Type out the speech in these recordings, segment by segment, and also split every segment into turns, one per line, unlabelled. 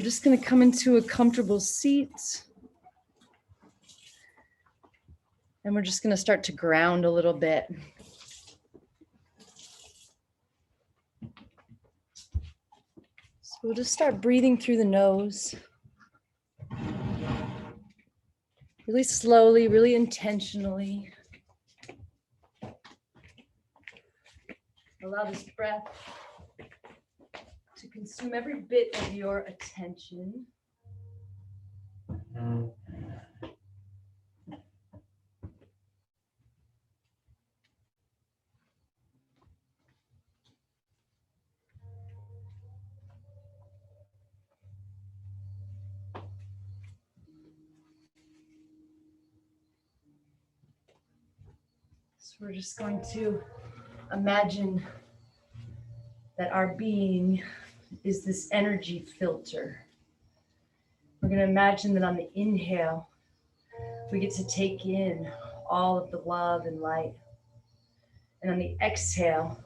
We're just going to come into a comfortable seat. And we're just going to start to ground a little bit. So we'll just start breathing through the nose. Really slowly, really intentionally. Allow this breath to consume every bit of your attention. So we're just going to imagine that our being is this energy filter. We're going to imagine that on the inhale, we get to take in all of the love and light. And on the exhale,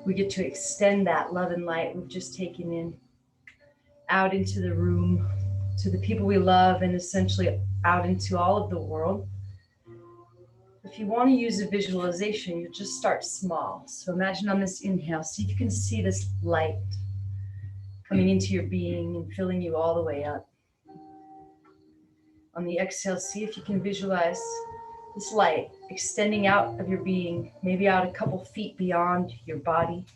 we get to extend that love and light we've just taken in out into the room, to the people we love, and essentially out into all of the world. If you want to use a visualization, you just start small. So imagine on this inhale, see if you can see this light coming into your being and filling you all the way up. On the exhale, see if you can visualize this light extending out of your being, maybe out a couple feet beyond your body.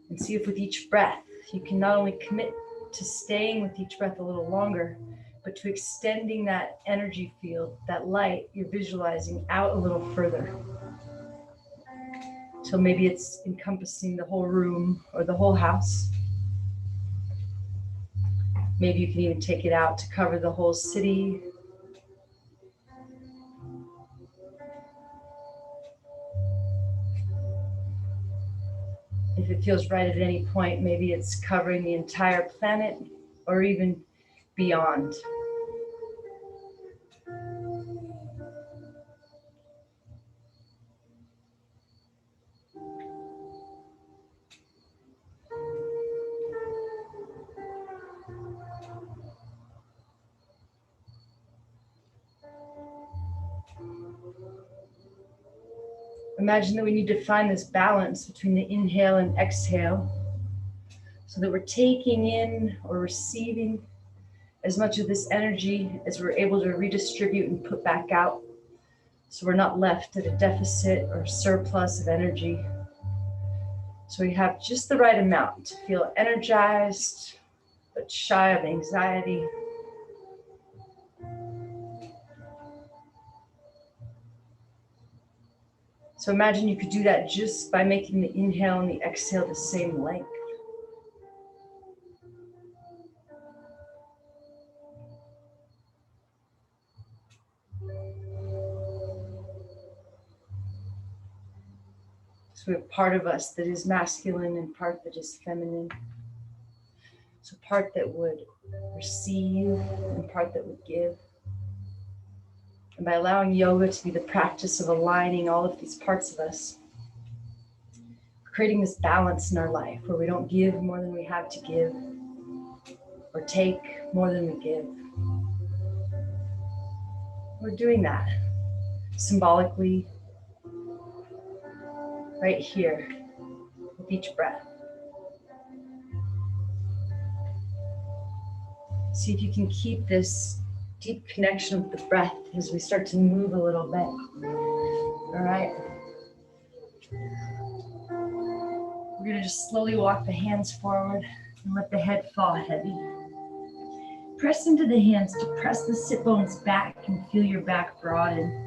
And see if with each breath, you can not only commit to staying with each breath a little longer, but to extending that energy field, that light you're visualizing out a little further. So maybe it's encompassing the whole room or the whole house. Maybe you can even take it out to cover the whole city. If it feels right at any point, maybe it's covering the entire planet or even beyond. Imagine that we need to find this balance between the inhale and exhale so that we're taking in or receiving as much of this energy as we're able to redistribute and put back out, so we're not left at a deficit or surplus of energy. So we have just the right amount to feel energized but shy of anxiety. So imagine you could do that just by making the inhale and the exhale the same length. So we have part of us that is masculine and part that is feminine. So part that would receive and part that would give. And by allowing yoga to be the practice of aligning all of these parts of us, creating this balance in our life where we don't give more than we have to give or take more than we give. We're doing that symbolically right here with each breath. See if you can keep this deep connection with the breath as we start to move a little bit. All right. We're going to just slowly walk the hands forward and let the head fall heavy. Press into the hands to press the sit bones back and feel your back broaden.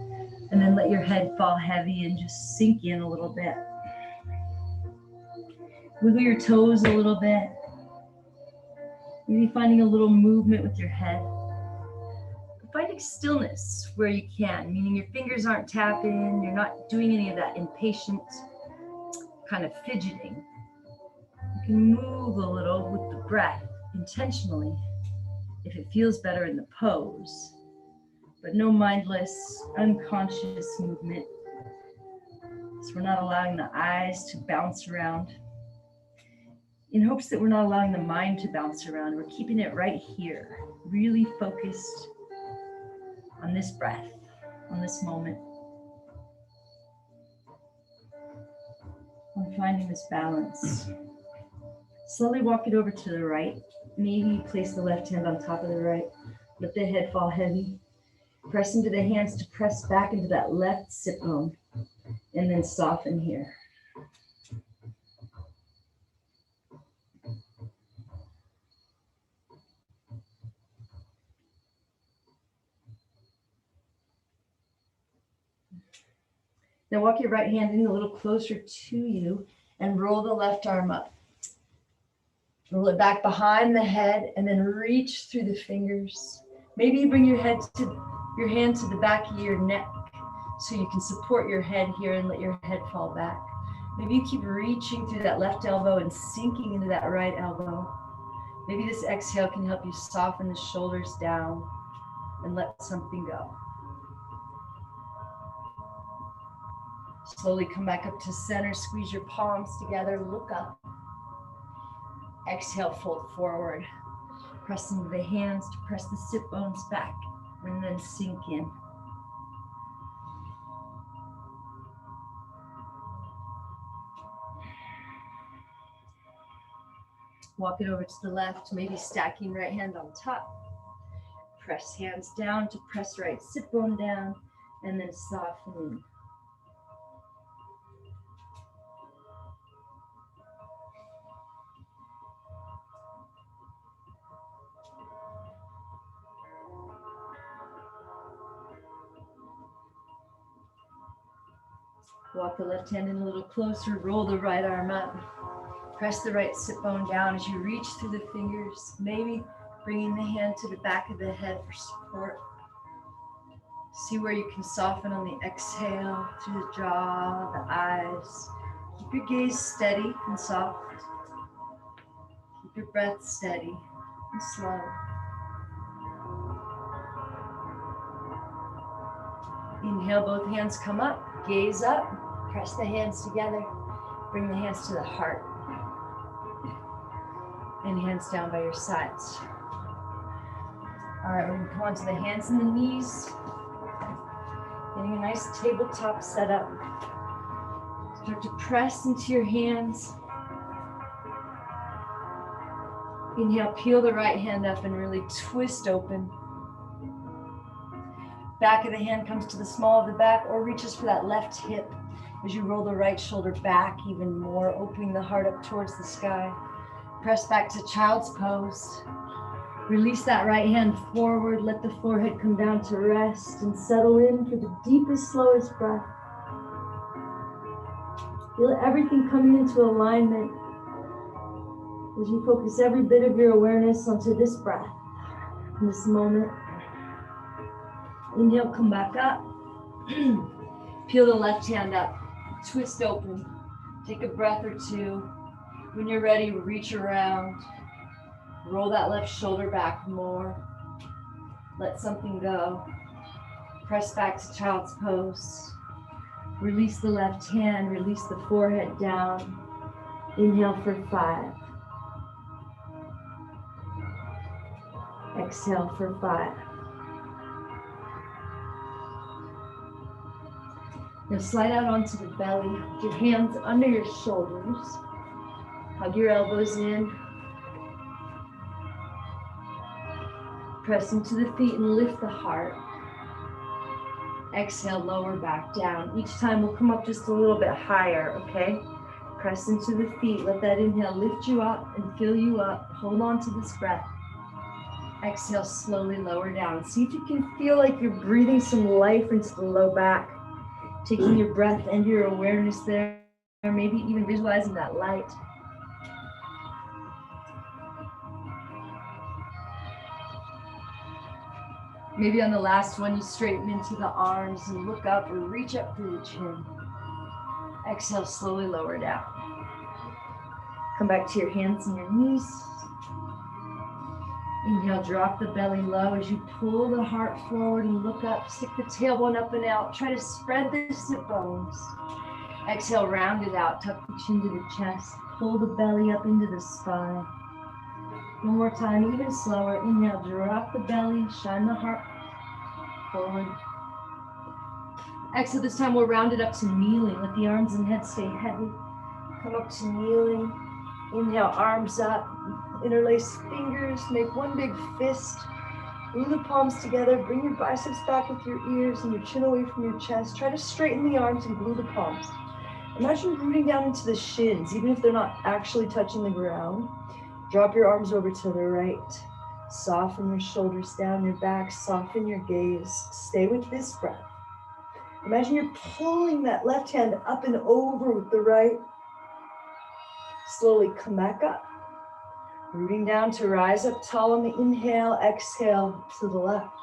And then let your head fall heavy and just sink in a little bit. Wiggle your toes a little bit. Maybe finding a little movement with your head. Finding stillness where you can, meaning your fingers aren't tapping, you're not doing any of that impatient kind of fidgeting. You can move a little with the breath intentionally if it feels better in the pose, but no mindless, unconscious movement. So we're not allowing the eyes to bounce around. in hopes that we're not allowing the mind to bounce around. We're keeping it right here, really focused on this breath, on this moment, on finding this balance. Slowly walk it over to the right. Maybe place the left hand on top of the right. Let the head fall heavy. Press into the hands to press back into that left sit bone, and then soften here. Now walk your right hand in a little closer to you and roll the left arm up. Roll it back behind the head and then reach through the fingers. Maybe you bring your hand to the back of your neck so you can support your head here and let your head fall back. Maybe you keep reaching through that left elbow and sinking into that right elbow. Maybe this exhale can help you soften the shoulders down and let something go. Slowly come back up to center, squeeze your palms together, look up. Exhale, fold forward. Press into the hands to press the sit bones back and then sink in. Walk it over to the left, maybe stacking right hand on top. Press hands down to press right sit bone down and then soften in. Walk the left hand in a little closer, roll the right arm up. Press the right sit bone down as you reach through the fingers, maybe bringing the hand to the back of the head for support. See where you can soften on the exhale through the jaw, the eyes. Keep your gaze steady and soft. Keep your breath steady and slow. Inhale, both hands come up, gaze up. Press the hands together, bring the hands to the heart, and hands down by your sides. All right, we're gonna come onto the hands and the knees, getting a nice tabletop setup. Start to press into your hands. Inhale, peel the right hand up and really twist open. Back of the hand comes to the small of the back or reaches for that left hip. As you roll the right shoulder back even more, opening the heart up towards the sky. Press back to child's pose. Release that right hand forward. Let the forehead come down to rest and settle in for the deepest, slowest breath. Feel everything coming into alignment as you focus every bit of your awareness onto this breath, in this moment. Inhale, come back up. Peel the left hand up. Twist open. Take a breath or two. When you're ready, reach around. Roll that left shoulder back more. Let something go. Press back to child's pose. Release the left hand. Release the forehead down. Inhale for 5. Exhale for 5. Now slide out onto the belly, with your hands under your shoulders. Hug your elbows in. Press into the feet and lift the heart. Exhale, lower back down. Each time we'll come up just a little bit higher, okay? Press into the feet. Let that inhale lift you up and fill you up. Hold on to this breath. Exhale, slowly lower down. See if you can feel like you're breathing some life into the low back. Taking your breath and your awareness there, or maybe even visualizing that light. Maybe on the last one, you straighten into the arms and look up or reach up through the chin. Exhale, slowly lower down. Come back to your hands and your knees. Inhale, drop the belly low as you pull the heart forward and look up. Stick the tailbone up and out. Try to spread the sit bones. Exhale, round it out. Tuck the chin to the chest. Pull the belly up into the spine. One more time, even slower. Inhale, drop the belly, shine the heart forward. Exhale, this time we'll round it up to kneeling. Let the arms and head stay heavy. Come up to kneeling. Inhale, arms up. Interlace fingers. Make one big fist. Glue the palms together. Bring your biceps back with your ears and your chin away from your chest. Try to straighten the arms and glue the palms. Imagine rooting down into the shins, even if they're not actually touching the ground. Drop your arms over to the right. Soften your shoulders down your back. Soften your gaze. Stay with this breath. Imagine you're pulling that left hand up and over with the right. Slowly come back up. Rooting down to rise up tall on the inhale. Exhale to the left.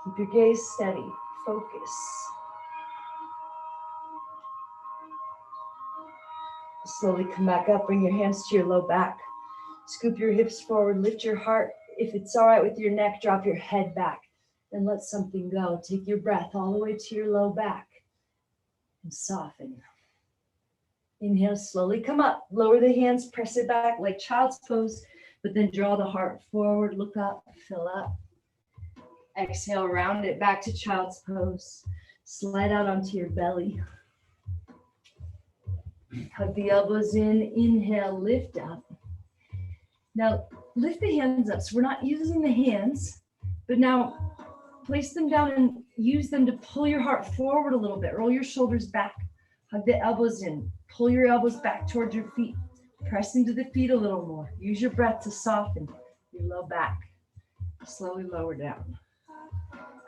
Keep your gaze steady. Focus. Slowly come back up. Bring your hands to your low back. Scoop your hips forward. Lift your heart. If it's all right with your neck, drop your head back. Then let something go. Take your breath all the way to your low back and soften. Inhale, slowly come up. Lower the hands, press it back like child's pose, but then draw the heart forward. Look up, fill up. Exhale, round it back to child's pose. Slide out onto your belly. Hug the elbows in. Inhale, lift up. Now, lift the hands up. So we're not using the hands, but now place them down and use them to pull your heart forward a little bit. Roll your shoulders back. Hug the elbows in. Pull your elbows back towards your feet. Press into the feet a little more. Use your breath to soften your low back. Slowly lower down.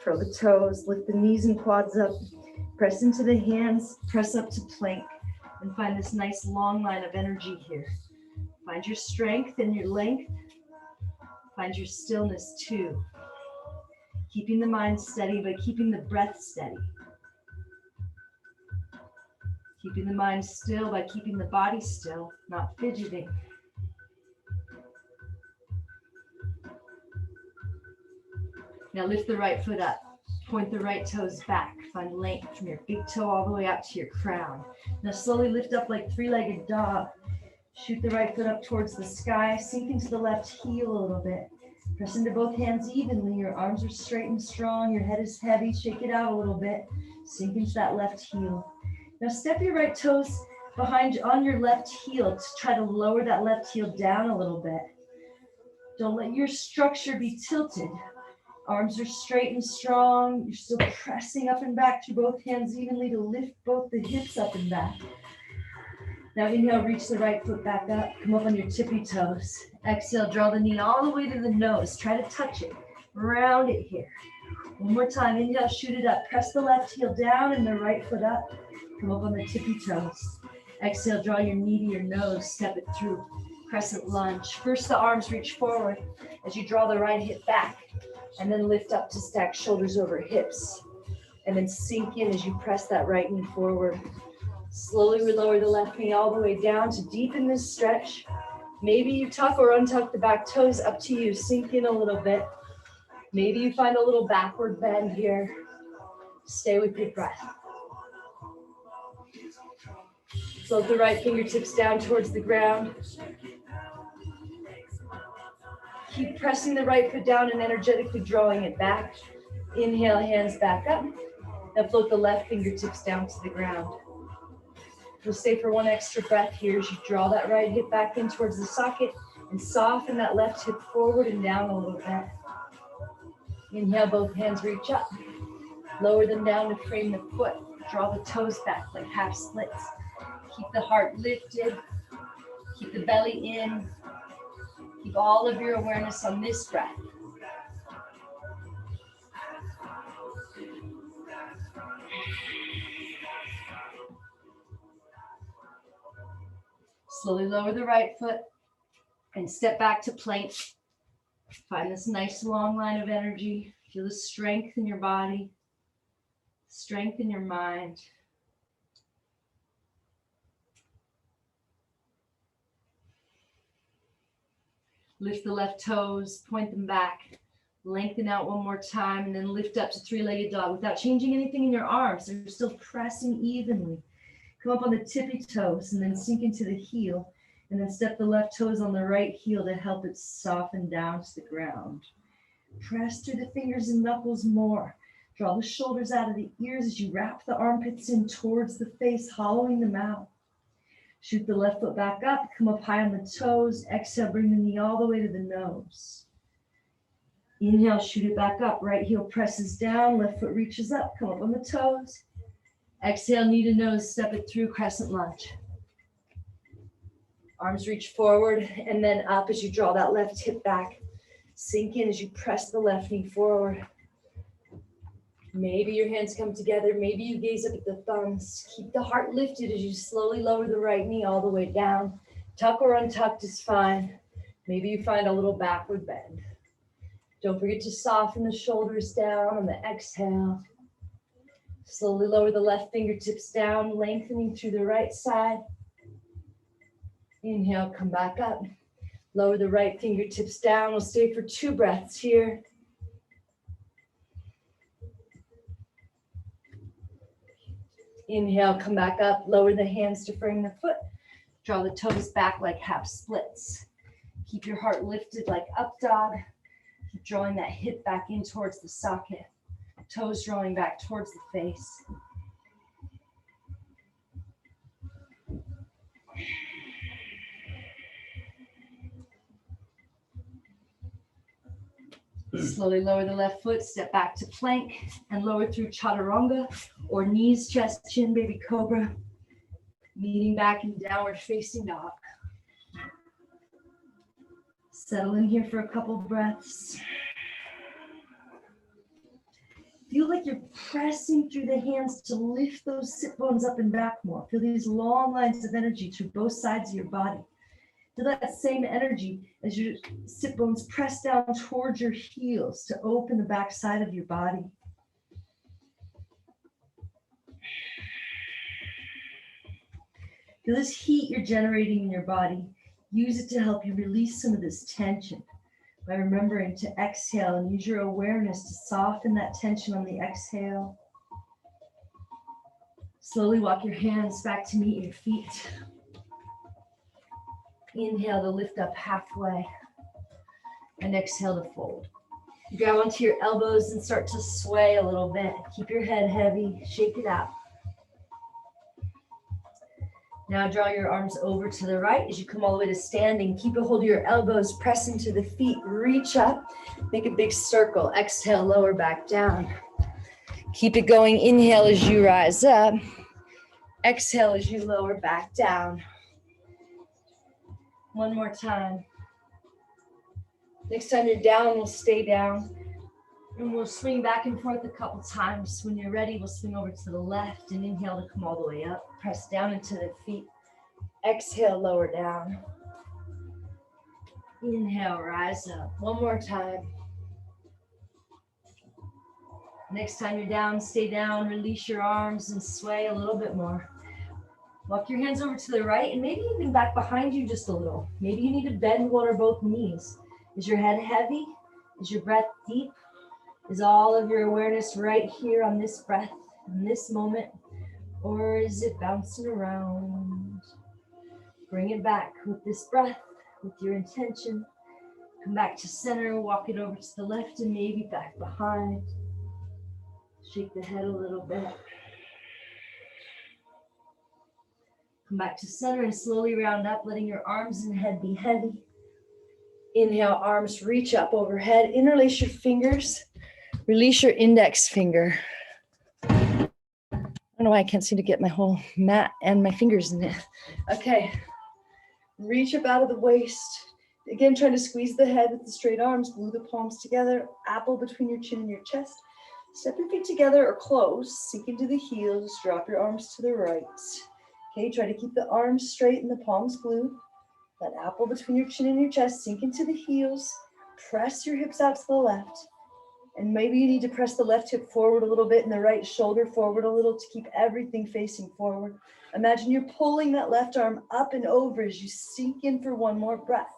Curl the toes. Lift the knees and quads up. Press into the hands. Press up to plank. And find this nice long line of energy here. Find your strength and your length. Find your stillness too. Keeping the mind steady by keeping the breath steady. Keeping the mind still by keeping the body still, not fidgeting. Now lift the right foot up. Point the right toes back. Find length from your big toe all the way out to your crown. Now slowly lift up like three-legged dog. Shoot the right foot up towards the sky. Sink into the left heel a little bit. Press into both hands evenly. Your arms are straight and strong. Your head is heavy. Shake it out a little bit. Sink into that left heel. Now step your right toes behind on your left heel to try to lower that left heel down a little bit. Don't let your structure be tilted. Arms are straight and strong. You're still pressing up and back through both hands evenly to lift both the hips up and back. Now inhale, reach the right foot back up. Come up on your tippy toes. Exhale, draw the knee all the way to the nose. Try to touch it. Round it here. One more time. Inhale, shoot it up. Press the left heel down and the right foot up. Come up on the tippy toes. Exhale, draw your knee to your nose. Step it through. Crescent lunge. First, the arms reach forward as you draw the right hip back. And then lift up to stack shoulders over hips. And then sink in as you press that right knee forward. Slowly lower the left knee all the way down to deepen this stretch. Maybe you tuck or untuck the back toes, up to you. Sink in a little bit. Maybe you find a little backward bend here. Stay with your breath. Float the right fingertips down towards the ground. Keep pressing the right foot down and energetically drawing it back. Inhale, hands back up. Then float the left fingertips down to the ground. We'll stay for one extra breath here as you draw that right hip back in towards the socket and soften that left hip forward and down a little bit. Inhale, both hands reach up. Lower them down to frame the foot. Draw the toes back like half splits. Keep the heart lifted. Keep the belly in. Keep all of your awareness on this breath. Slowly lower the right foot and step back to plank. Find this nice long line of energy. Feel the strength in your body, strength in your mind. Lift the left toes, point them back. Lengthen out one more time and then lift up to three-legged dog without changing anything in your arms. They're still pressing evenly. Come up on the tippy toes and then sink into the heel, and then step the left toes on the right heel to help it soften down to the ground. Press through the fingers and knuckles more. Draw the shoulders out of the ears as you wrap the armpits in towards the face, hollowing them out. Shoot the left foot back up, come up high on the toes. Exhale, bring the knee all the way to the nose. Inhale, shoot it back up. Right heel presses down, left foot reaches up, come up on the toes. Exhale, knee to nose, step it through, crescent lunge. Arms reach forward and then up as you draw that left hip back. Sink in as you press the left knee forward. Maybe your hands come together. Maybe you gaze up at the thumbs. Keep the heart lifted as you slowly lower the right knee all the way down. Tuck or untucked is fine. Maybe you find a little backward bend. Don't forget to soften the shoulders down on the exhale. Slowly lower the left fingertips down, lengthening through the right side. Inhale, come back up. Lower the right fingertips down. We'll stay for 2 breaths here. Inhale, come back up. Lower the hands to frame the foot. Draw the toes back like half splits. Keep your heart lifted like up dog. Keep drawing that hip back in towards the socket. Toes drawing back towards the face. Slowly lower the left foot, step back to plank, and lower through chaturanga, or knees, chest, chin, baby cobra. Meeting back in downward facing dog. Settle in here for a couple breaths. Feel like you're pressing through the hands to lift those sit bones up and back more. Feel these long lines of energy through both sides of your body. Feel that same energy as your sit bones press down towards your heels to open the back side of your body. Feel this heat you're generating in your body. Use it to help you release some of this tension by remembering to exhale and use your awareness to soften that tension on the exhale. Slowly walk your hands back to meet your feet. Inhale to lift up halfway and exhale to fold. Grab onto your elbows and start to sway a little bit. Keep your head heavy, shake it out. Now draw your arms over to the right as you come all the way to standing. Keep a hold of your elbows, press into the feet, reach up, make a big circle. Exhale, lower back down. Keep it going. Inhale as you rise up. Exhale as you lower back down. One more time. Next time you're down, we'll stay down. And we'll swing back and forth a couple times. When you're ready, we'll swing over to the left and inhale to come all the way up. Press down into the feet. Exhale, lower down. Inhale, rise up. One more time. Next time you're down, stay down. Release your arms and sway a little bit more. Walk your hands over to the right and maybe even back behind you just a little. Maybe you need to bend one or both knees. Is your head heavy? Is your breath deep? Is all of your awareness right here on this breath, in this moment? Or is it bouncing around? Bring it back with this breath, with your intention. Come back to center, walk it over to the left and maybe back behind. Shake the head a little bit. Come back to center and slowly round up, letting your arms and head be heavy. Inhale, arms reach up overhead. Interlace your fingers. Release your index finger. I don't know why I can't seem to get my whole mat and my fingers in it. Okay. Reach up out of the waist. Again, trying to squeeze the head with the straight arms. Glue the palms together. Apple between your chin and your chest. Step your feet together or close. Sink into the heels. Drop your arms to the right. Okay, try to keep the arms straight and the palms glued. That apple between your chin and your chest. Sink into the heels. Press your hips out to the left. And maybe you need to press the left hip forward a little bit and the right shoulder forward a little to keep everything facing forward. Imagine you're pulling that left arm up and over as you sink in for one more breath.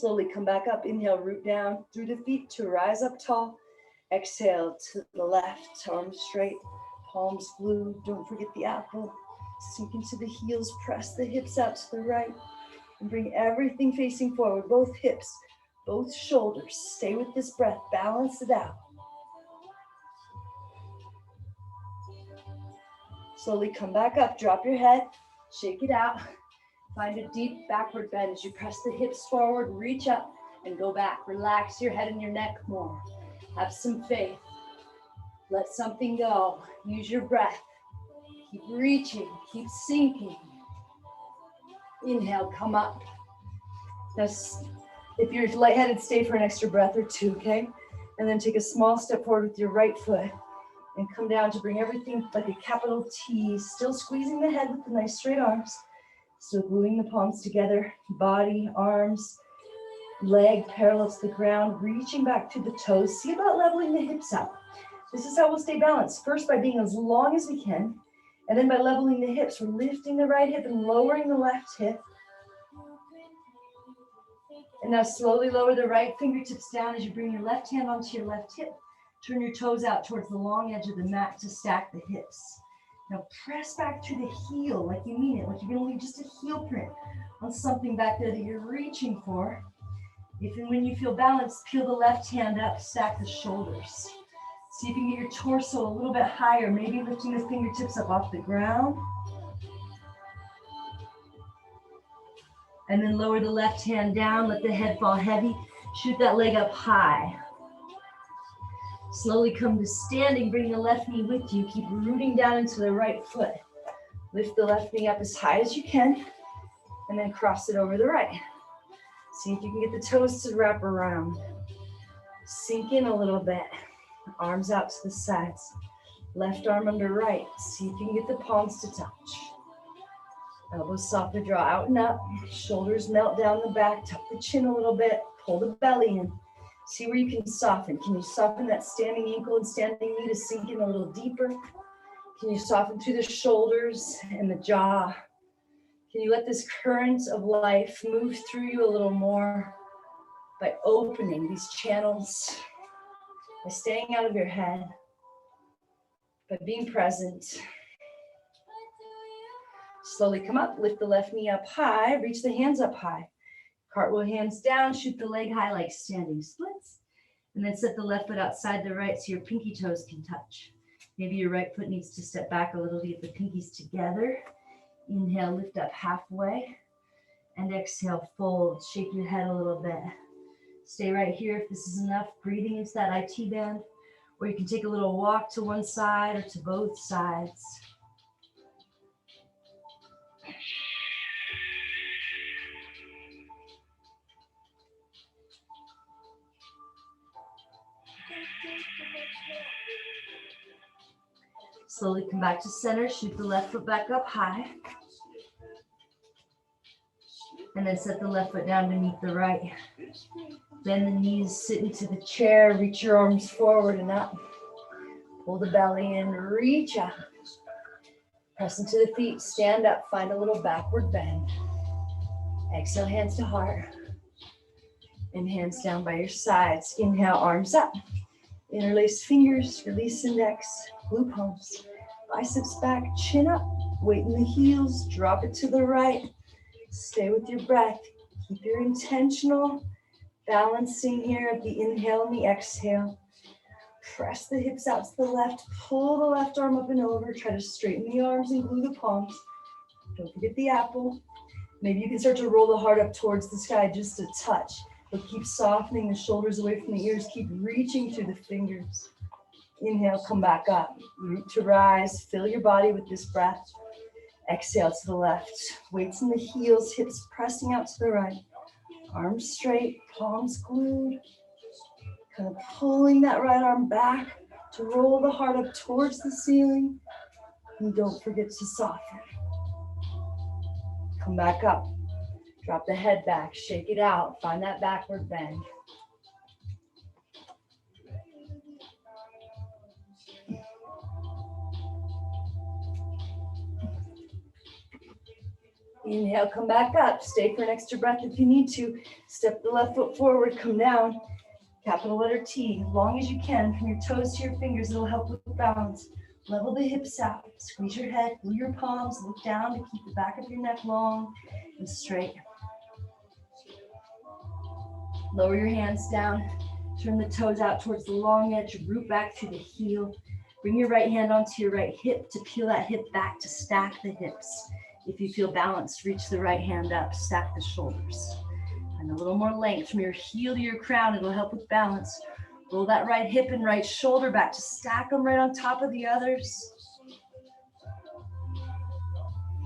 Slowly come back up. Inhale, root down through the feet to rise up tall. Exhale to the left, arms straight, palms glued. Don't forget the apple. Sink into the heels, press the hips out to the right, and bring everything facing forward, both hips, both shoulders. Stay with this breath, balance it out. Slowly come back up, drop your head, shake it out. Find a deep backward bend as you press the hips forward, reach up and go back. Relax your head and your neck more. Have some faith. Let something go. Use your breath. Keep reaching, keep sinking. Inhale, come up. Now, if you're lightheaded, stay for an extra breath or two, okay? And then take a small step forward with your right foot and come down to bring everything like a capital T, still squeezing the head with the nice straight arms, still gluing the palms together, body, arms, leg parallel to the ground, reaching back to the toes. See about leveling the hips out. This is how we'll stay balanced. First by being as long as we can, and then by leveling the hips, we're lifting the right hip and lowering the left hip. And now slowly lower the right fingertips down as you bring your left hand onto your left hip. Turn your toes out towards the long edge of the mat to stack the hips. Now press back to the heel like you mean it, like you're gonna leave just a heel print on something back there that you're reaching for. If and when you feel balanced, peel the left hand up, stack the shoulders. See if you can get your torso a little bit higher, maybe lifting the fingertips up off the ground. And then lower the left hand down, let the head fall heavy. Shoot that leg up high. Slowly come to standing, bring the left knee with you. Keep rooting down into the right foot. Lift the left knee up as high as you can, and then cross it over the right. See if you can get the toes to wrap around. Sink in a little bit. Arms out to the sides. Left arm under right. See if you can get the palms to touch. Elbows softly draw out and up. Shoulders melt down the back. Tuck the chin a little bit. Pull the belly in. See where you can soften. Can you soften that standing ankle and standing knee to sink in a little deeper? Can you soften through the shoulders and the jaw? Can you let this current of life move through you a little more by opening these channels, by staying out of your head, by being present? Slowly come up, lift the left knee up high, reach the hands up high. Cartwheel hands down, shoot the leg high like standing splits. And then set the left foot outside the right so your pinky toes can touch. Maybe your right foot needs to step back a little to get the pinkies together. Inhale, lift up halfway. And exhale, fold, shake your head a little bit. Stay right here if this is enough, breathing into that IT band. Or you can take a little walk to one side or to both sides. Slowly come back to center, shoot the left foot back up high. And then set the left foot down to meet the right. Bend the knees, sit into the chair, reach your arms forward and up. Pull the belly in, reach out. Press into the feet, stand up, find a little backward bend. Exhale, hands to heart. And hands down by your sides. Inhale, arms up. Interlace fingers, release index, glute palms. Biceps back, chin up. Weight in the heels, drop it to the right. Stay with your breath. Keep your intentional balancing here of the inhale and the exhale. Press the hips out to the left. Pull the left arm up and over. Try to straighten the arms and glue the palms. Don't forget the apple. Maybe you can start to roll the heart up towards the sky just a touch. But keep softening the shoulders away from the ears. Keep reaching through the fingers. Inhale, come back up. Root to rise. Fill your body with this breath. Exhale to the left. Weights in the heels, hips pressing out to the right. Arms straight, palms glued. Kind of pulling that right arm back to roll the heart up towards the ceiling. And don't forget to soften. Come back up. Drop the head back, shake it out. Find that backward bend. Inhale, come back up. Stay for an extra breath if you need to. Step the left foot forward, come down. Capital letter T, as long as you can, from your toes to your fingers, it'll help with balance. Level the hips out, squeeze your head, glue your palms, look down to keep the back of your neck long and straight. Lower your hands down, turn the toes out towards the long edge, root back through the heel. Bring your right hand onto your right hip to peel that hip back to stack the hips. If you feel balanced, reach the right hand up, stack the shoulders. And a little more length from your heel to your crown, it'll help with balance. Roll that right hip and right shoulder back to stack them right on top of the others.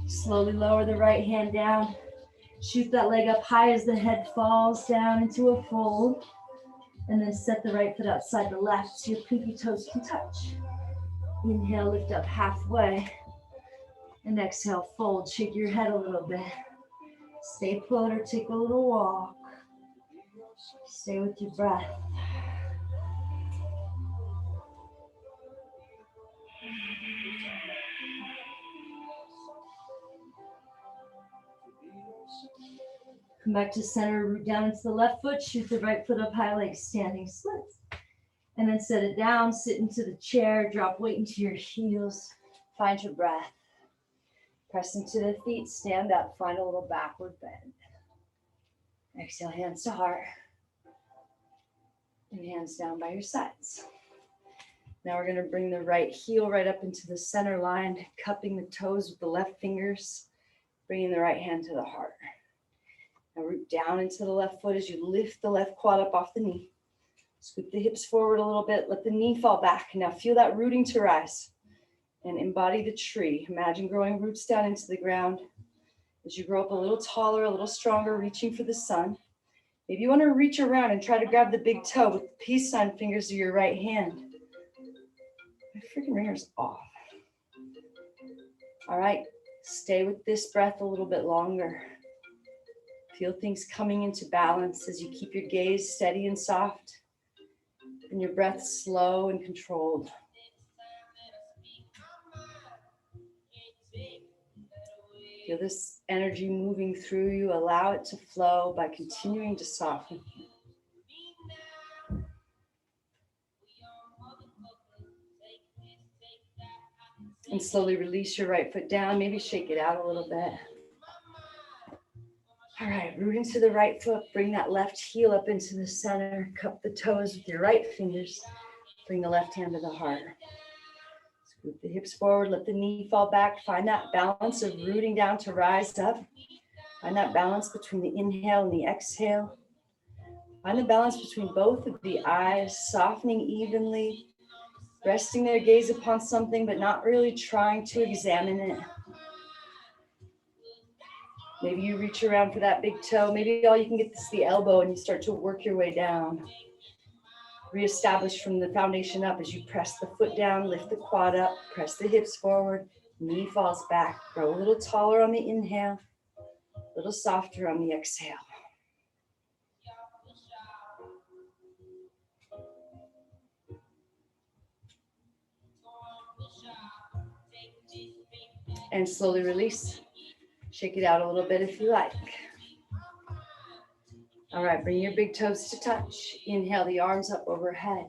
Slowly lower the right hand down. Shoot that leg up high as the head falls down into a fold. And then set the right foot outside the left so your pinky toes can touch. Inhale, lift up halfway. And exhale, fold. Shake your head a little bit. Stay put or take a little walk. Stay with your breath. Come back to center, root down into the left foot, shoot the right foot up high like standing splits. And then set it down, sit into the chair, drop weight into your heels, find your breath. Press into the feet, stand up, find a little backward bend. Exhale, hands to heart. And hands down by your sides. Now we're gonna bring the right heel right up into the center line, cupping the toes with the left fingers, bringing the right hand to the heart. Now root down into the left foot as you lift the left quad up off the knee. Scoop the hips forward a little bit, let the knee fall back. Now feel that rooting to rise and embody the tree. Imagine growing roots down into the ground. As you grow up a little taller, a little stronger, reaching for the sun. Maybe you want to reach around and try to grab the big toe with the peace sign fingers of your right hand. My freaking ringer's off. All right, stay with this breath a little bit longer. Feel things coming into balance as you keep your gaze steady and soft and your breath slow and controlled. Feel this energy moving through you. Allow it to flow by continuing to soften. And slowly release your right foot down. Maybe shake it out a little bit. All right, root into the right foot. Bring that left heel up into the center. Cup the toes with your right fingers. Bring the left hand to the heart. Scoop the hips forward. Let the knee fall back. Find that balance of rooting down to rise up. Find that balance between the inhale and the exhale. Find the balance between both of the eyes, softening evenly, resting their gaze upon something, but not really trying to examine it. Maybe you reach around for that big toe. Maybe all you can get is the elbow and you start to work your way down. Reestablish from the foundation up as you press the foot down, lift the quad up, press the hips forward, knee falls back. Grow a little taller on the inhale, a little softer on the exhale. And slowly release. Shake it out a little bit if you like. All right, bring your big toes to touch. Inhale the arms up overhead.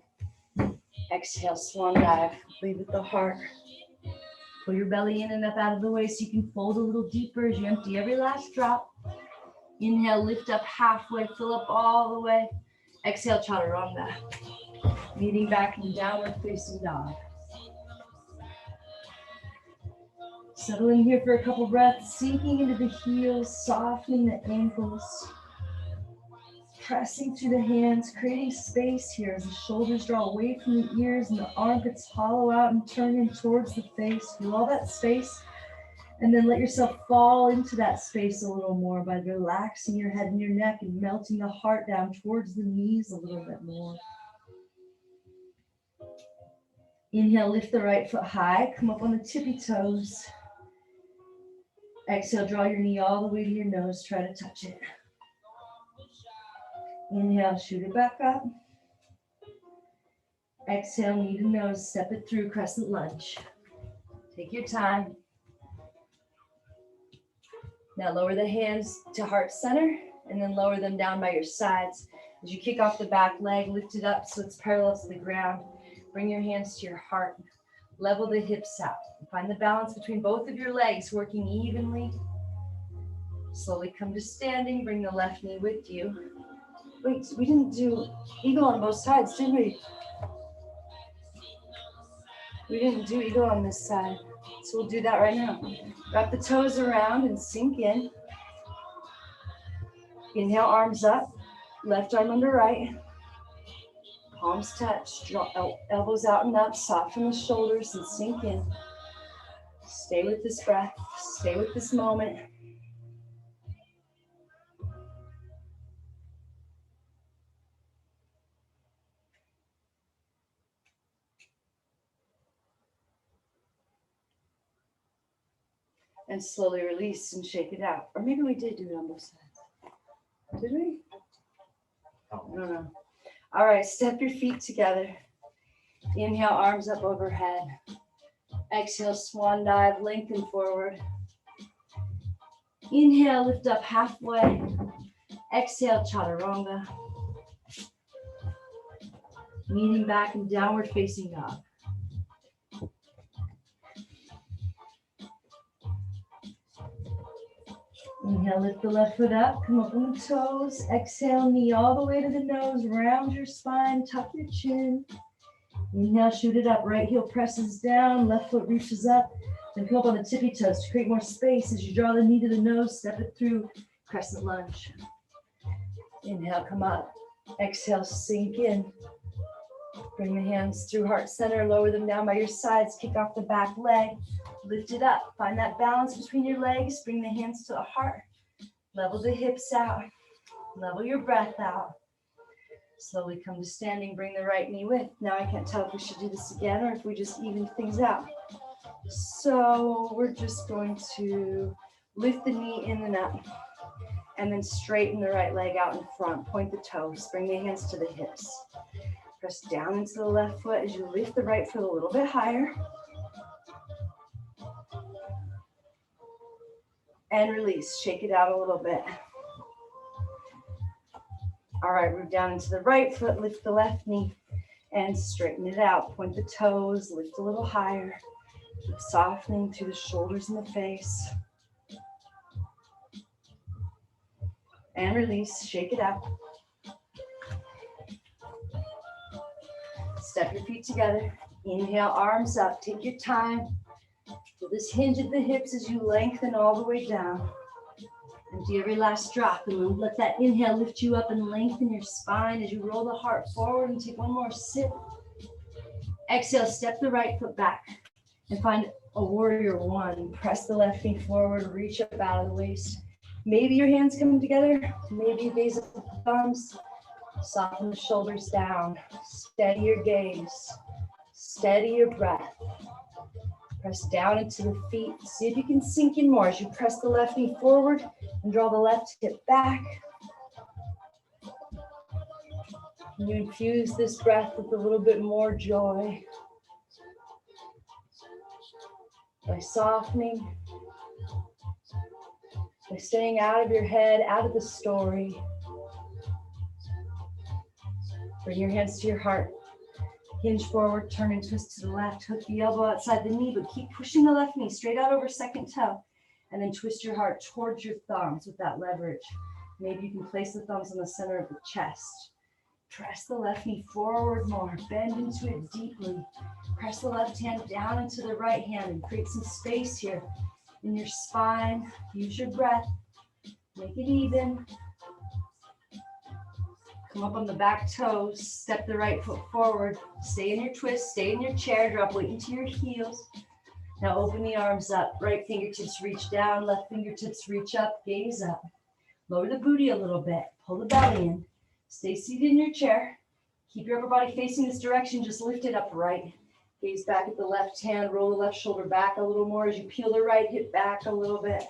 Exhale, swan dive. Lead with the heart. Pull your belly in and up out of the way so you can fold a little deeper as you empty every last drop. Inhale, lift up halfway, fill up all the way. Exhale, chaturanga. Leaning back in downward facing dog. Settle in here for a couple breaths, sinking into the heels, softening the ankles. Pressing through the hands, creating space here as the shoulders draw away from the ears and the armpits hollow out and turn in towards the face. Feel all that space and then let yourself fall into that space a little more by relaxing your head and your neck and melting the heart down towards the knees a little bit more. Inhale, lift the right foot high, come up on the tippy toes. Exhale, draw your knee all the way to your nose, try to touch it. Inhale, shoot it back up. Exhale, knee to nose, step it through, crescent lunge. Take your time. Now lower the hands to heart center and then lower them down by your sides. As you kick off the back leg, lift it up so it's parallel to the ground. Bring your hands to your heart. Level the hips out. Find the balance between both of your legs working evenly. Slowly come to standing. Bring the left knee with you. Wait, we didn't do eagle on both sides, did we? We didn't do eagle on this side. So we'll do that right now. Wrap the toes around and sink in. Inhale, arms up. Left arm under right. Palms touch. Draw elbows out and up. Soften the shoulders and sink in. Stay with this breath. Stay with this moment. And slowly release and shake it out. Or maybe we did do it on both sides. Did we? I don't know. All right, step your feet together. Inhale, arms up overhead. Exhale, swan dive, lengthen forward. Inhale, lift up halfway. Exhale, chaturanga. Leaning back and downward facing dog. Inhale, lift the left foot up, come up on the toes. Exhale, knee all the way to the nose, round your spine, tuck your chin. Inhale, shoot it up, right heel presses down, left foot reaches up. Then come up on the tippy toes to create more space as you draw the knee to the nose, step it through, crescent lunge. Inhale, come up. Exhale, sink in. Bring the hands through heart center, lower them down by your sides, kick off the back leg. Lift it up. Find that balance between your legs. Bring the hands to the heart. Level the hips out. Level your breath out. Slowly come to standing. Bring the right knee with. Now I can't tell if we should do this again or if we just even things out. So we're just going to lift the knee in and up. And then straighten the right leg out in front. Point the toes. Bring the hands to the hips. Press down into the left foot as you lift the right foot a little bit higher. And release, shake it out a little bit. All right, move down into the right foot, lift the left knee and straighten it out. Point the toes, lift a little higher. Keep softening through the shoulders and the face. And release, shake it out. Step your feet together. Inhale, arms up, take your time. Feel this hinge at the hips as you lengthen all the way down. Empty every last drop and then let that inhale lift you up and lengthen your spine as you roll the heart forward and take one more sip. Exhale, step the right foot back and find a warrior one. Press the left knee forward, reach up out of the waist. Maybe your hands come together, maybe you gaze up the thumbs. Soften the shoulders down. Steady your gaze. Steady your breath. Press down into the feet. See if you can sink in more as you press the left knee forward and draw the left hip back. And you infuse this breath with a little bit more joy by softening, by staying out of your head, out of the story. Bring your hands to your heart. Hinge forward, turn and twist to the left. Hook the elbow outside the knee, but keep pushing the left knee straight out over second toe. And then twist your heart towards your thumbs with that leverage. Maybe you can place the thumbs on the center of the chest. Press the left knee forward more. Bend into it deeply. Press the left hand down into the right hand and create some space here in your spine. Use your breath. Make it even. Come up on the back toes, step the right foot forward, stay in your twist, stay in your chair, drop weight into your heels. Now open the arms up, right fingertips reach down, left fingertips reach up, gaze up. Lower the booty a little bit, pull the belly in, stay seated in your chair. Keep your upper body facing this direction, just lift it up right. Gaze back at the left hand, roll the left shoulder back a little more as you peel the right hip back a little bit.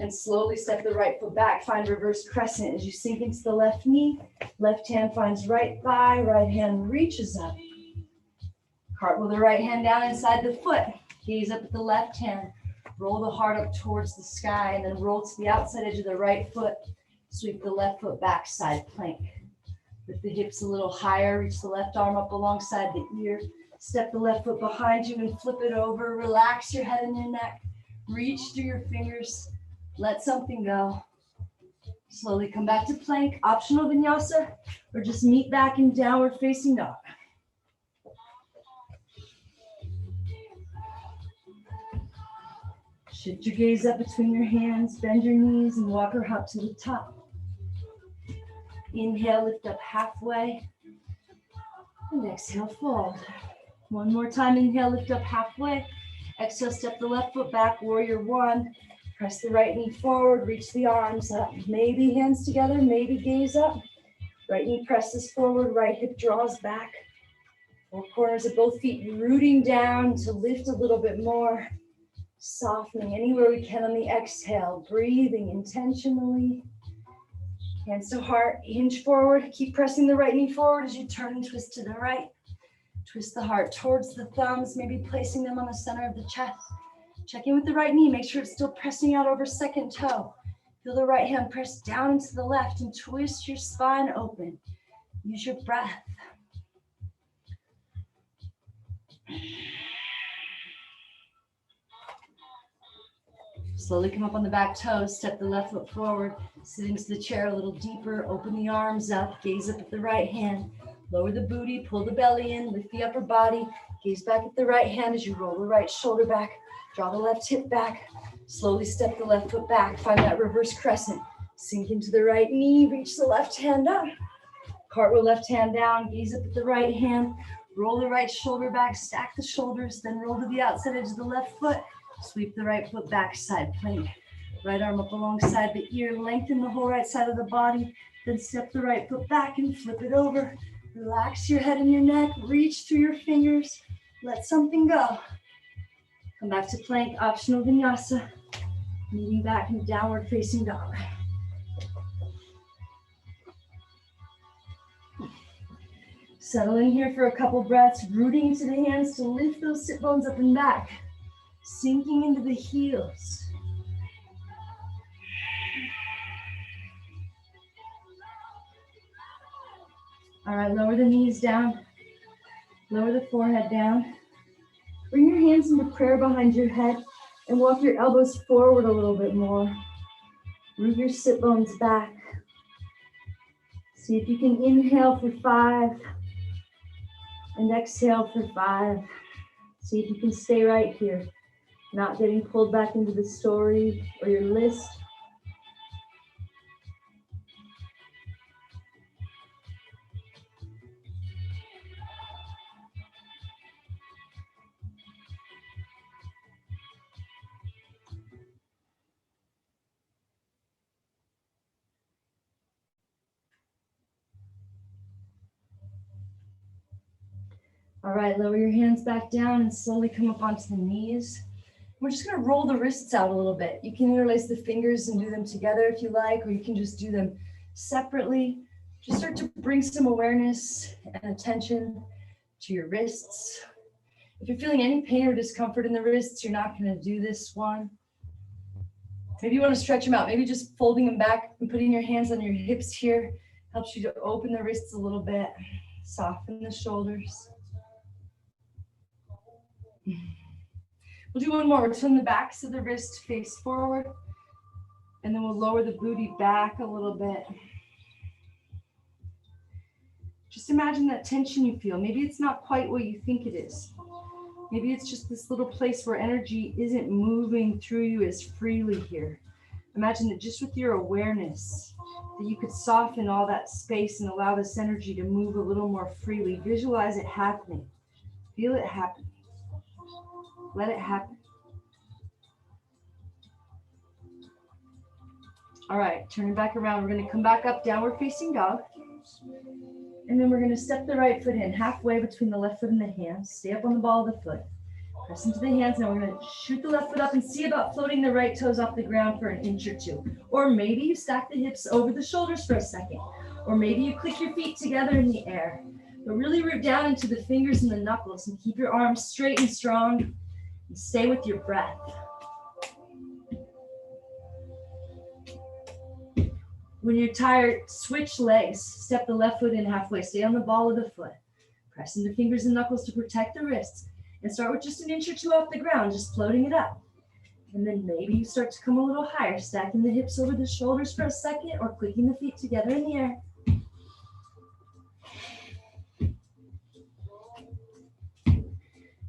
And slowly step the right foot back. Find reverse crescent as you sink into the left knee. Left hand finds right thigh. Right hand reaches up. Cartwheel the right hand down inside the foot. Gaze up at the left hand. Roll the heart up towards the sky and then roll to the outside edge of the right foot. Sweep the left foot back, side plank. Lift the hips a little higher, reach the left arm up alongside the ear. Step the left foot behind you and flip it over. Relax your head and your neck. Reach through your fingers. Let something go. Slowly come back to plank, optional vinyasa, or just meet back in downward facing dog. Shift your gaze up between your hands, bend your knees and walk her up to the top. Inhale, lift up halfway, and exhale, fold. One more time, inhale, lift up halfway. Exhale, step the left foot back, warrior one. Press the right knee forward, reach the arms up. Maybe hands together, maybe gaze up. Right knee presses forward, right hip draws back. Four corners of both feet rooting down to lift a little bit more. Softening anywhere we can on the exhale, breathing intentionally. Hands to heart, hinge forward. Keep pressing the right knee forward as you turn and twist to the right. Twist the heart towards the thumbs, maybe placing them on the center of the chest. Check in with the right knee, make sure it's still pressing out over second toe. Feel the right hand press down into the left and twist your spine open. Use your breath. Slowly come up on the back toes, step the left foot forward, sit into the chair a little deeper, open the arms up, gaze up at the right hand, lower the booty, pull the belly in, lift the upper body, gaze back at the right hand as you roll the right shoulder back, draw the left hip back, slowly step the left foot back, find that reverse crescent, sink into the right knee, reach the left hand up, cartwheel left hand down, gaze up at the right hand, roll the right shoulder back, stack the shoulders, then roll to the outside edge of the left foot, sweep the right foot back, side plank. Right arm up alongside the ear, lengthen the whole right side of the body, then step the right foot back and flip it over. Relax your head and your neck, reach through your fingers, let something go. Come back to plank, optional vinyasa. Meeting back in downward facing dog. Settle in here for a couple breaths, rooting into the hands to lift those sit bones up and back. Sinking into the heels. All right, lower the knees down. Lower the forehead down. Bring your hands into prayer behind your head and walk your elbows forward a little bit more. Root your sit bones back. See if you can inhale for 5 and exhale for 5. See if you can stay right here. Not getting pulled back into the story or your list. All right, lower your hands back down and slowly come up onto the knees. We're just gonna roll the wrists out a little bit. You can interlace the fingers and do them together if you like, or you can just do them separately. Just start to bring some awareness and attention to your wrists. If you're feeling any pain or discomfort in the wrists, you're not gonna do this one. Maybe you wanna stretch them out. Maybe just folding them back and putting your hands on your hips here helps you to open the wrists a little bit, soften the shoulders. We'll do one more. We'll turn the backs of the wrist face forward, and then we'll lower the booty back a little bit. Just imagine that tension you feel. Maybe it's not quite what you think it is. Maybe it's just this little place where energy isn't moving through you as freely here. Imagine that just with your awareness, that you could soften all that space and allow this energy to move a little more freely. Visualize it happening. Feel it happen. Let it happen. All right, turning back around. We're going to come back up, downward facing dog. And then we're going to step the right foot in halfway between the left foot and the hands. Stay up on the ball of the foot. Press into the hands. Now we're going to shoot the left foot up and see about floating the right toes off the ground for an inch or two. Or maybe you stack the hips over the shoulders for a second. Or maybe you click your feet together in the air. But really root down into the fingers and the knuckles and keep your arms straight and strong. And stay with your breath. When you're tired, switch legs. Step the left foot in halfway. Stay on the ball of the foot. Press into fingers and knuckles to protect the wrists. And start with just an inch or two off the ground, just floating it up. And then maybe you start to come a little higher, stacking the hips over the shoulders for a second or clicking the feet together in the air.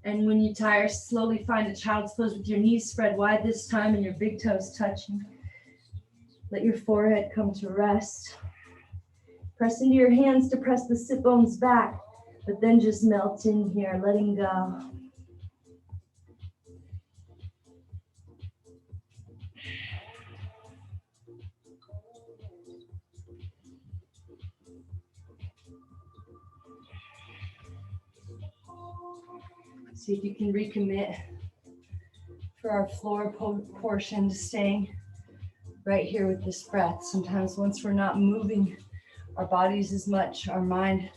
And when you tire, slowly find a child's pose with your knees spread wide this time and your big toes touching. Let your forehead come to rest. Press into your hands to press the sit bones back, but then just melt in here, letting go. See if you can recommit for our floor portion to staying right here with this breath. Sometimes once we're not moving our bodies as much, our mind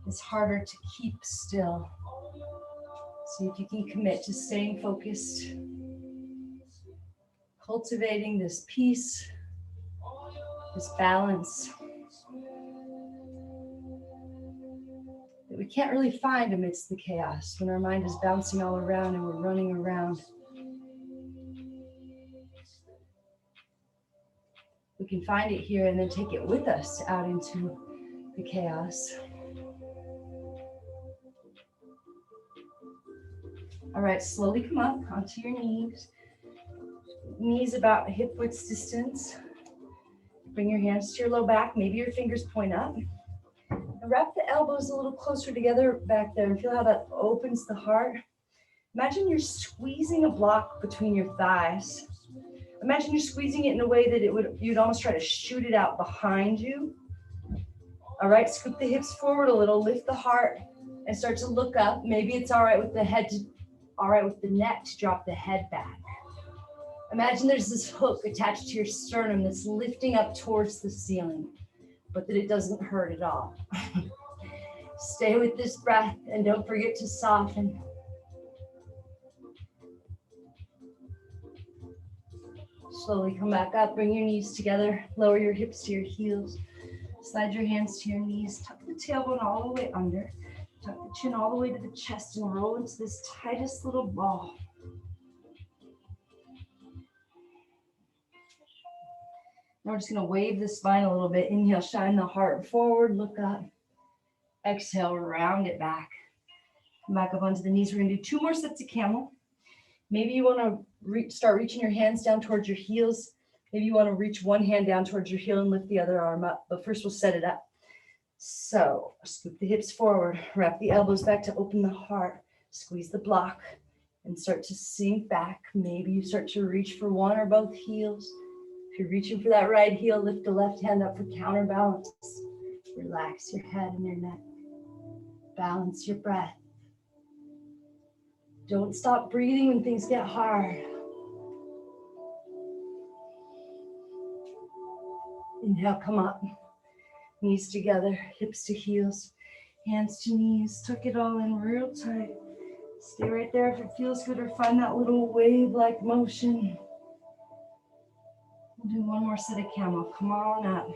is harder to keep still. See if you can commit to staying focused, cultivating this peace, this balance that we can't really find amidst the chaos when our mind is bouncing all around and we're running around. We can find it here and then take it with us out into the chaos. All right, slowly come up onto your knees. Knees about hip width distance. Bring your hands to your low back. Maybe your fingers point up. And wrap the elbows a little closer together back there and feel how that opens the heart. Imagine you're squeezing a block between your thighs. Imagine you're squeezing it in a way that you'd almost try to shoot it out behind you. All right, scoop the hips forward a little, lift the heart, and start to look up. Maybe it's all right with the neck to drop the head back. Imagine there's this hook attached to your sternum that's lifting up towards the ceiling, but that it doesn't hurt at all. Stay with this breath and don't forget to soften. Slowly come back up, bring your knees together, lower your hips to your heels, slide your hands to your knees, tuck the tailbone all the way under, tuck the chin all the way to the chest and roll into this tightest little ball. Now we're just gonna wave the spine a little bit. Inhale, shine the heart forward, look up. Exhale, round it back. Come back up onto the knees. We're gonna do 2 more sets of camel. Maybe you wanna start reaching your hands down towards your heels. Maybe you wanna reach one hand down towards your heel and lift the other arm up, but first we'll set it up. So scoop the hips forward, wrap the elbows back to open the heart, squeeze the block, and start to sink back. Maybe you start to reach for one or both heels. If you're reaching for that right heel, lift the left hand up for counterbalance. Relax your head and your neck. Balance your breath. Don't stop breathing when things get hard. Inhale, come up. Knees together, hips to heels, hands to knees. Tuck it all in real tight. Stay right there if it feels good, or find that little wave-like motion. We'll do 1 more set of camel. Come on up.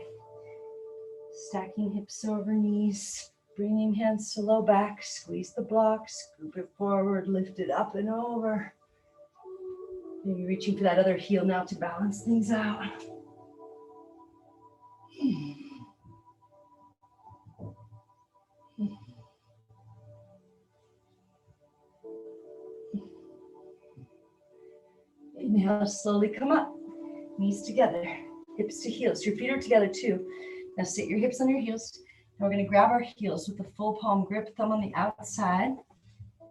Stacking hips over knees, bringing hands to low back, squeeze the block, scoop it forward, lift it up and over. Maybe reaching for that other heel now to balance things out. Inhale, slowly come up. Knees together, hips to heels. Your feet are together too. Now sit your hips on your heels. Now we're gonna grab our heels with the full palm grip, thumb on the outside.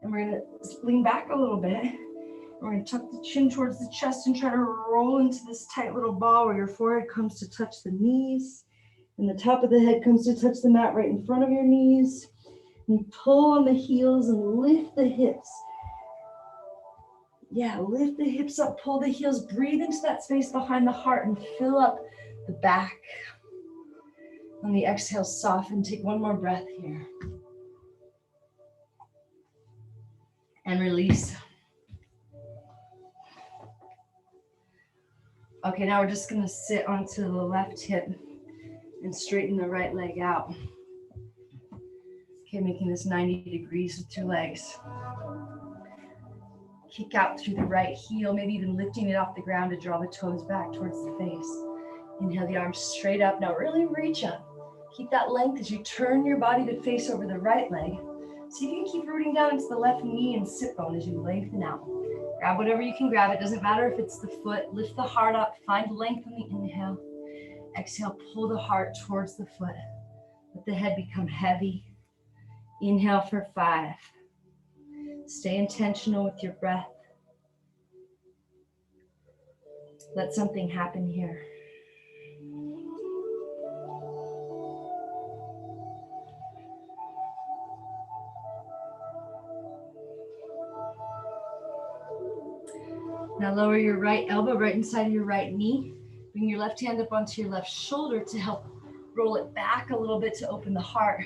And we're gonna lean back a little bit. We're gonna tuck the chin towards the chest and try to roll into this tight little ball where your forehead comes to touch the knees. And the top of the head comes to touch the mat right in front of your knees. And you pull on the heels and lift the hips. Yeah, lift the hips up, pull the heels, breathe into that space behind the heart and fill up the back. On the exhale, soften, take 1 more breath here. And release. Okay, now we're just gonna sit onto the left hip. And straighten the right leg out. Okay, making this 90 degrees with your legs. Kick out through the right heel, maybe even lifting it off the ground to draw the toes back towards the face. Inhale the arms straight up. Now really reach up. Keep that length as you turn your body to face over the right leg. See if you can keep rooting down into the left knee and sit bone as you lengthen out. Grab whatever you can grab. It doesn't matter if it's the foot. Lift the heart up. Find length on the inhale. Exhale, pull the heart towards the foot. Let the head become heavy. Inhale for 5. Stay intentional with your breath. Let something happen here. Now lower your right elbow right inside of your right knee. Bring your left hand up onto your left shoulder to help roll it back a little bit to open the heart.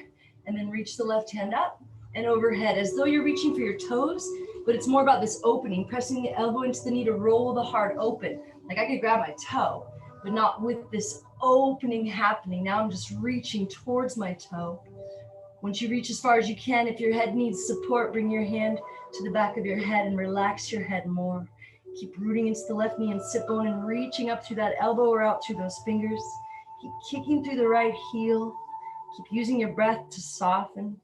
And then reach the left hand up and overhead as though you're reaching for your toes, but it's more about this opening, pressing the elbow into the knee to roll the heart open. Like I could grab my toe, but not with this opening happening. Now I'm just reaching towards my toe. Once you reach as far as you can, if your head needs support, bring your hand to the back of your head and relax your head more. Keep rooting into the left knee and sit bone and reaching up through that elbow or out through those fingers. Keep kicking through the right heel. Keep using your breath to soften.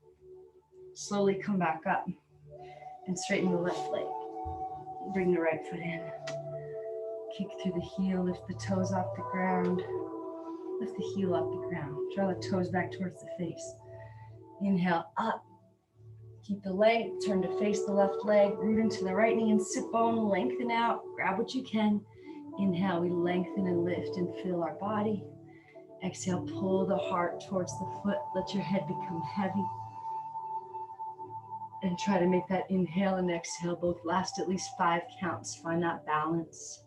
Slowly come back up and straighten the left leg. Bring the right foot in. Kick through the heel, lift the toes off the ground. Lift the heel off the ground. Draw the toes back towards the face. Inhale up. Keep the leg, turn to face the left leg, root into the right knee and sit bone, lengthen out, grab what you can. Inhale, we lengthen and lift and feel our body. Exhale, pull the heart towards the foot. Let your head become heavy. And try to make that inhale and exhale both last at least 5 counts. Find that balance.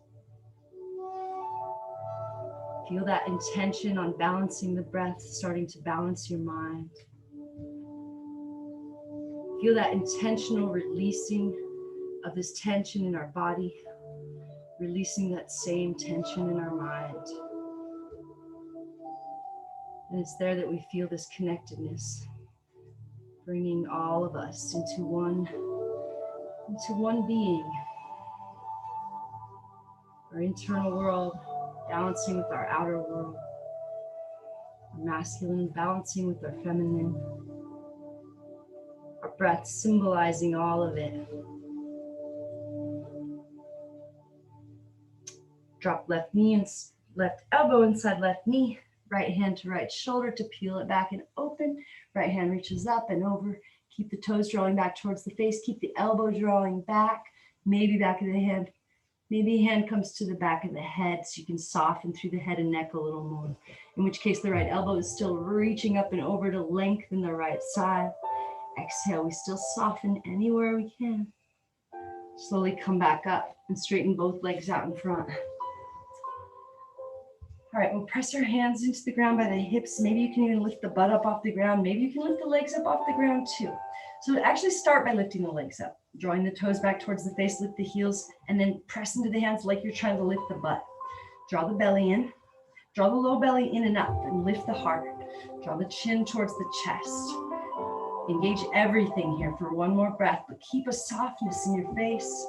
Feel that intention on balancing the breath, starting to balance your mind. Feel that intentional releasing of this tension in our body, releasing that same tension in our mind. And it's there that we feel this connectedness, bringing all of us into one being. Our internal world balancing with our outer world. Our masculine balancing with our feminine. Our breath symbolizing all of it. Drop left knee and left elbow inside left knee. Right hand to right shoulder to peel it back and open. Right hand reaches up and over. Keep the toes drawing back towards the face. Keep the elbow drawing back. Maybe back of the hand. Maybe hand comes to the back of the head so you can soften through the head and neck a little more. In which case the right elbow is still reaching up and over to lengthen the right side. Exhale, we still soften anywhere we can. Slowly come back up and straighten both legs out in front. All right, we'll press our hands into the ground by the hips. Maybe you can even lift the butt up off the ground. Maybe you can lift the legs up off the ground too. So actually start by lifting the legs up, drawing the toes back towards the face, lift the heels, and then press into the hands like you're trying to lift the butt. Draw the belly in, draw the low belly in and up, and lift the heart. Draw the chin towards the chest. Engage everything here for one more breath, but keep a softness in your face.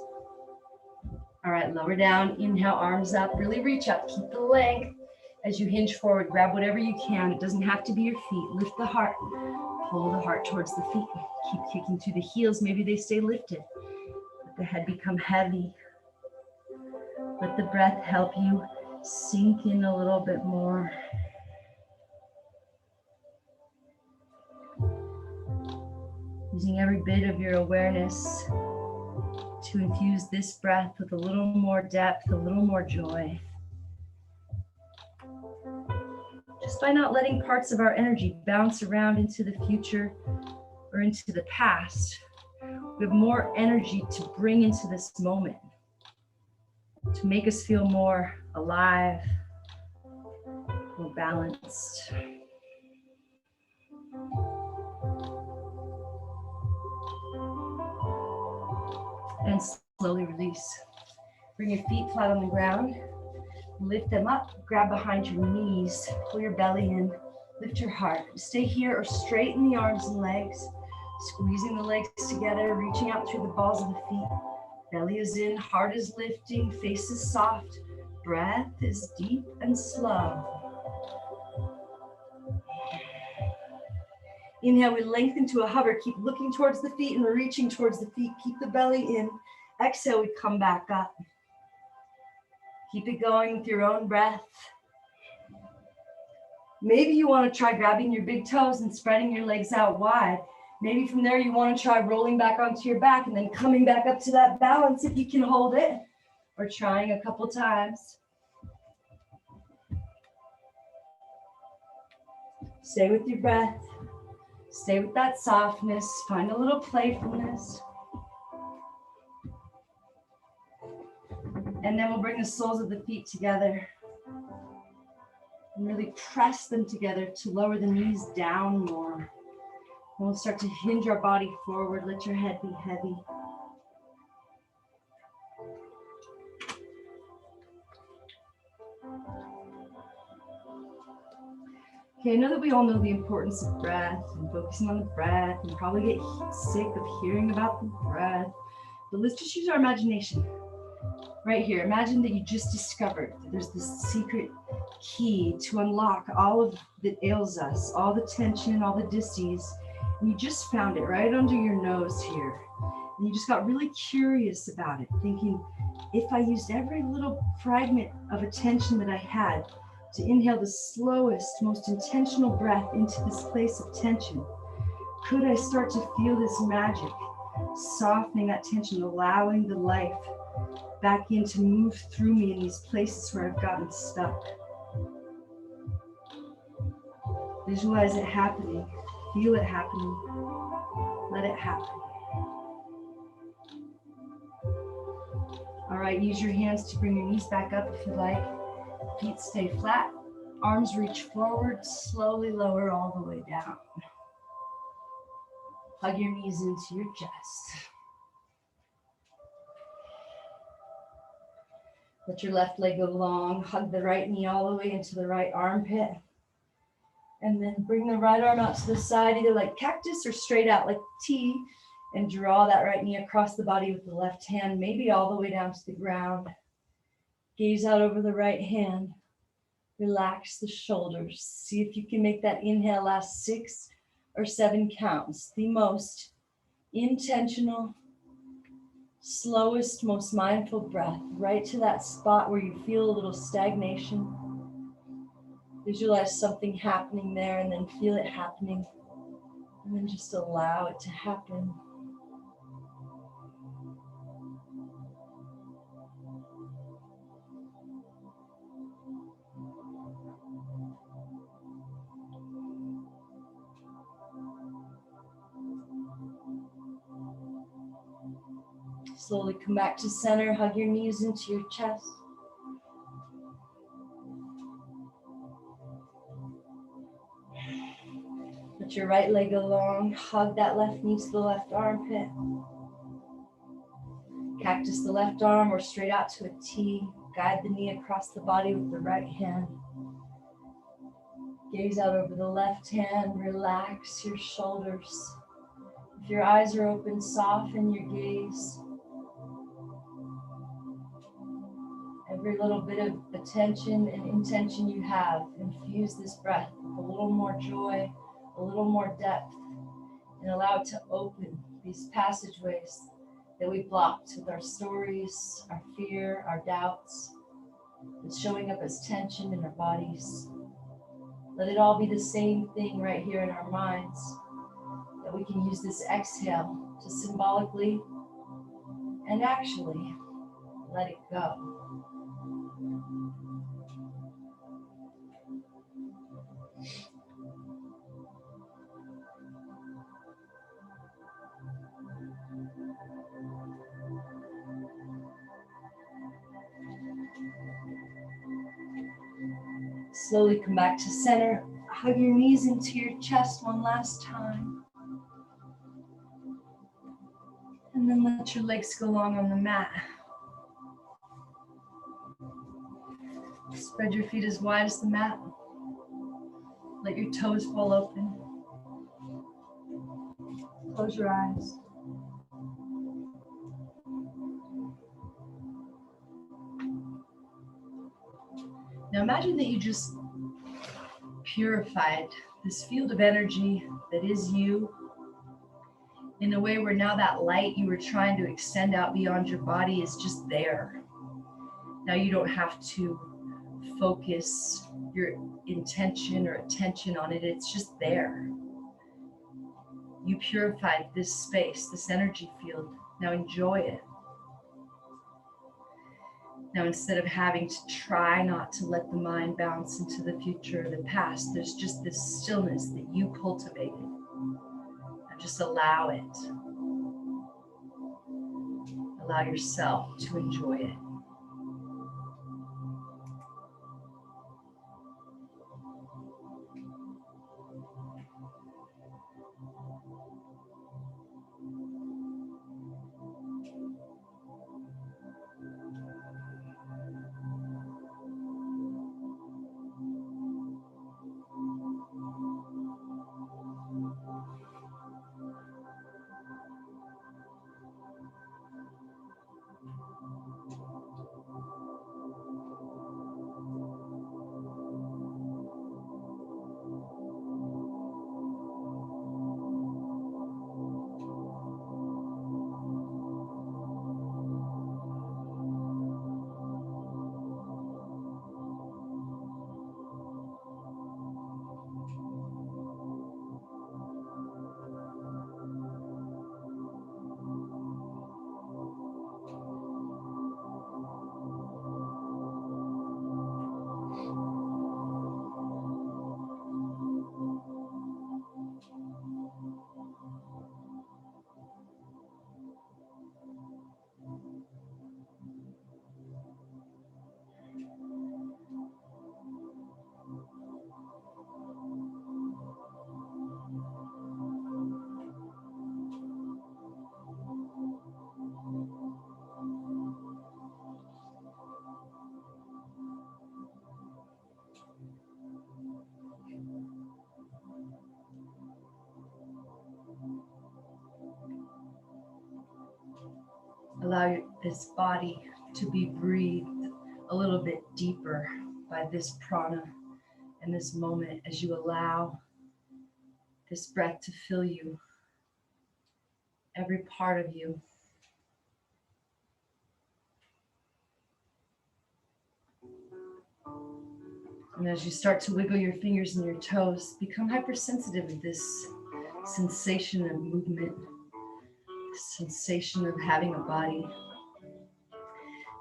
All right, lower down, inhale, arms up, really reach up, keep the length. As you hinge forward, grab whatever you can. It doesn't have to be your feet. Lift the heart, pull the heart towards the feet. Keep kicking through the heels, maybe they stay lifted. Let the head become heavy. Let the breath help you sink in a little bit more. Using every bit of your awareness to infuse this breath with a little more depth, a little more joy. Just by not letting parts of our energy bounce around into the future or into the past, we have more energy to bring into this moment, to make us feel more alive, more balanced. And slowly release. Bring your feet flat on the ground. Lift them up, grab behind your knees, pull your belly in, lift your heart. Stay here or straighten the arms and legs, squeezing the legs together, reaching out through the balls of the feet. Belly is in, heart is lifting, face is soft, breath is deep and slow. Inhale, we lengthen to a hover. Keep looking towards the feet and reaching towards the feet. Keep the belly in. Exhale, we come back up. Keep it going with your own breath. Maybe you want to try grabbing your big toes and spreading your legs out wide. Maybe from there you want to try rolling back onto your back and then coming back up to that balance if you can hold it, or trying a couple times. Stay with your breath. Stay with that softness. Find a little playfulness. And then we'll bring the soles of the feet together and really press them together to lower the knees down more. And we'll start to hinge our body forward. Let your head be heavy. Okay, I know that we all know the importance of breath and focusing on the breath, and probably get sick of hearing about the breath, but let's just use our imagination. Right here, imagine that you just discovered that there's this secret key to unlock all of that ails us, all the tension, all the dis-ease, and you just found it right under your nose here. And you just got really curious about it, thinking, if I used every little fragment of attention that I had to inhale the slowest, most intentional breath into this place of tension, could I start to feel this magic, softening that tension, allowing the life back in to move through me in these places where I've gotten stuck. Visualize it happening, feel it happening, let it happen. All right, use your hands to bring your knees back up if you like. Feet stay flat, arms reach forward, slowly lower all the way down. Hug your knees into your chest. Let your left leg go long, hug the right knee all the way into the right armpit. And then bring the right arm out to the side, either like cactus or straight out like T, and draw that right knee across the body with the left hand, maybe all the way down to the ground. Gaze out over the right hand. Relax the shoulders. See if you can make that inhale last 6 or 7 counts. The most intentional, slowest, most mindful breath, right to that spot where you feel a little stagnation. Visualize something happening there and then feel it happening. And then just allow it to happen. Slowly come back to center, hug your knees into your chest. Let your right leg go long, hug that left knee to the left armpit. Cactus the left arm or straight out to a T. Guide the knee across the body with the right hand. Gaze out over the left hand, relax your shoulders. If your eyes are open, soften your gaze. Every little bit of attention and intention you have, infuse this breath with a little more joy, a little more depth, and allow it to open these passageways that we blocked with our stories, our fear, our doubts. It's showing up as tension in our bodies. Let it all be the same thing right here in our minds, that we can use this exhale to symbolically and actually let it go. Slowly come back to center. Hug your knees into your chest one last time. And then let your legs go long on the mat. Spread your feet as wide as the mat. Let your toes fall open. Close your eyes. Now imagine that you just purified this field of energy that is you in a way where now that light you were trying to extend out beyond your body is just there. Now you don't have to focus your intention or attention on it. It's just there. You purified this space, this energy field. Now enjoy it. Now, instead of having to try not to let the mind bounce into the future or the past, there's just this stillness that you cultivated. Now just allow it. Allow yourself to enjoy it. Allow this body to be breathed a little bit deeper by this prana and this moment as you allow this breath to fill you, every part of you. And as you start to wiggle your fingers and your toes, become hypersensitive to this sensation of movement, this sensation of having a body.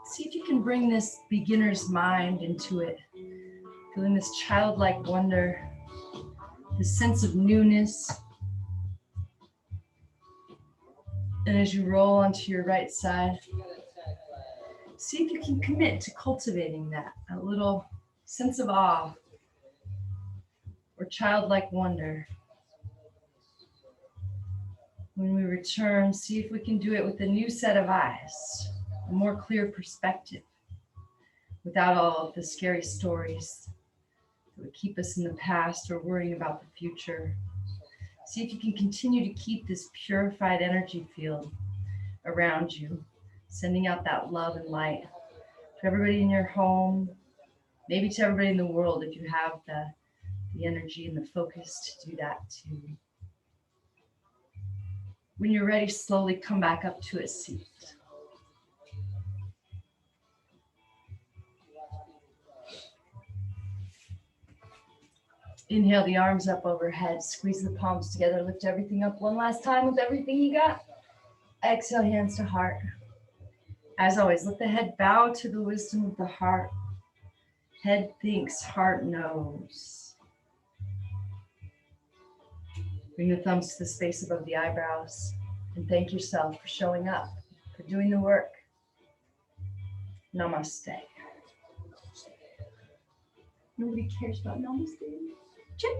See if you can bring this beginner's mind into it, feeling this childlike wonder, this sense of newness. And as you roll onto your right side, see if you can commit to cultivating that, a little sense of awe or childlike wonder. When we return, see if we can do it with a new set of eyes, a more clear perspective, without all of the scary stories that would keep us in the past or worrying about the future. See if you can continue to keep this purified energy field around you, sending out that love and light to everybody in your home, maybe to everybody in the world if you have the energy and the focus to do that too. When you're ready, slowly come back up to a seat. Inhale the arms up overhead, squeeze the palms together, lift everything up one last time with everything you got. Exhale, hands to heart. As always, let the head bow to the wisdom of the heart. Head thinks, heart knows. Bring the thumbs to the space above the eyebrows and thank yourself for showing up, for doing the work. Namaste. Nobody cares about namaste. Chip.